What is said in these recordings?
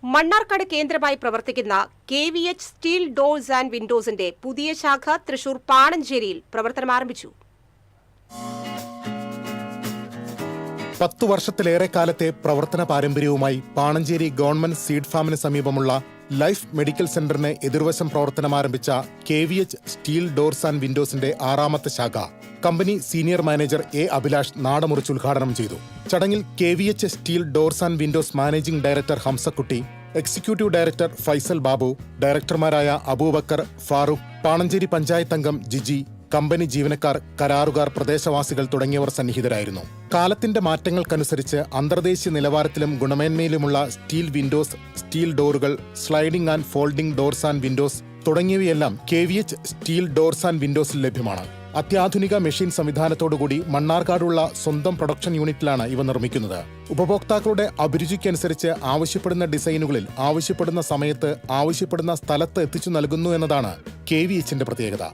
മണ്ണാർക്കാട് കേന്ദ്രമായി പ്രവർത്തിക്കുന്ന KVH steel doors and വിൻഡോസിന്റെ പുതിയ ശാഖ തൃശൂർ പാണഞ്ചേരിയിൽ പ്രവർത്തനമാരംഭിച്ചു. 10 വർഷത്തിലേറെ കാലത്തെ പ്രവർത്തന പാരമ്പര്യവുമായി പാണഞ്ചേരി ഗവൺമെന്റ് സീഡ് ഫാമിന് സമീപമുള്ള ലൈഫ് മെഡിക്കൽ സെന്ററിന് എതിർവശം പ്രവർത്തനമാരംഭിച്ച KVH സ്റ്റീൽ ഡോർസ് ആൻഡ് വിൻഡോസിന്റെ 6ാമത്തെ ശാഖ company senior manager A. Abhilash നാടമുറിച്ച് ഉദ്ഘാടനം ചെയ്തു. ചടങ്ങിൽ KVH steel doors and windows managing director Hamsakutty, executive director Faisal Babu, ഡയറക്ടർമാരായ അബൂബക്കർ, ഫാറൂഖ്, പാണഞ്ചേരി പഞ്ചായത്ത് അംഗം ജിജി, കമ്പനി ജീവനക്കാർ, കരാറുകാർ, പ്രദേശവാസികൾ തുടങ്ങിയവർ സന്നിഹിതരായിരുന്നു. കാലത്തിന്റെ മാറ്റങ്ങൾക്കനുസരിച്ച് അന്തർദേശീയ നിലവാരത്തിലും ഗുണമേന്മയിലുമുള്ള സ്റ്റീൽ വിൻഡോസ്, സ്റ്റീൽ ഡോറുകൾ, sliding and folding doors and windows തുടങ്ങിയവയെല്ലാം KVH സ്റ്റീൽ ഡോർസ് ആൻഡ് വിൻഡോസിൽ ലഭ്യമാണ്. അത്യാധുനിക മെഷീൻ സംവിധാനത്തോടുകൂടി മണ്ണാർക്കാടുള്ള സ്വന്തം പ്രൊഡക്ഷൻ യൂണിറ്റിലാണ് ഇവ നിർമ്മിക്കുന്നത്. ഉപഭോക്താക്കളുടെ അഭിരുചിക്കനുസരിച്ച് ആവശ്യപ്പെടുന്ന ഡിസൈനുകളിൽ ആവശ്യപ്പെടുന്ന സമയത്ത് ആവശ്യപ്പെടുന്ന സ്ഥലത്ത് എത്തിച്ചു നൽകുന്നു എന്നതാണ് KVHന്റെ പ്രത്യേകത.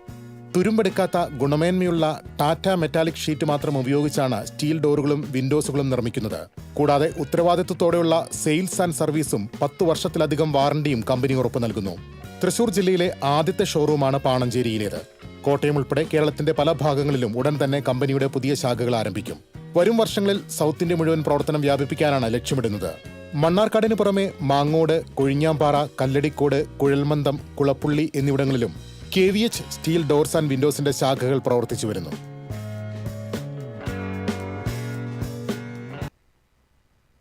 തുരുമ്പെടുക്കാത്ത ഗുണമേന്മയുള്ള ടാറ്റ മെറ്റാലിക് ഷീറ്റ് മാത്രം ഉപയോഗിച്ചാണ് സ്റ്റീൽ ഡോറുകളും വിൻഡോസുകളും നിർമ്മിക്കുന്നത്. കൂടാതെ ഉത്തരവാദിത്വത്തോടെയുള്ള സെയിൽസ് ആൻഡ് സർവീസും 10 വർഷത്തിലധികം വാറണ്ടിയും കമ്പനി ഉറപ്പു നൽകുന്നു. തൃശൂർ ജില്ലയിലെ ആദ്യത്തെ ഷോറൂമാണ് പാണഞ്ചേരിയിലേത്. കോട്ടയം ഉൾപ്പെടെ കേരളത്തിന്റെ പല ഭാഗങ്ങളിലും ഉടൻ തന്നെ കമ്പനിയുടെ പുതിയ ശാഖകൾ ആരംഭിക്കും. വരും വർഷങ്ങളിൽ സൗത്ത് ഇന്ത്യ മുഴുവൻ പ്രവർത്തനം വ്യാപിപ്പിക്കാനാണ് ലക്ഷ്യമിടുന്നത്. മണ്ണാർക്കാടിന് പുറമെ മാങ്ങോട്, കൊഴിഞ്ഞാമ്പാറ, കല്ലടിക്കോട്, കുഴൽമന്ദം, കുളപ്പുള്ളി എന്നിവിടങ്ങളിലും KVH സ്റ്റീൽ ഡോർസ് ആൻഡ് വിൻഡോസിന്റെ ശാഖകൾ പ്രവർത്തിച്ചു വരുന്നു.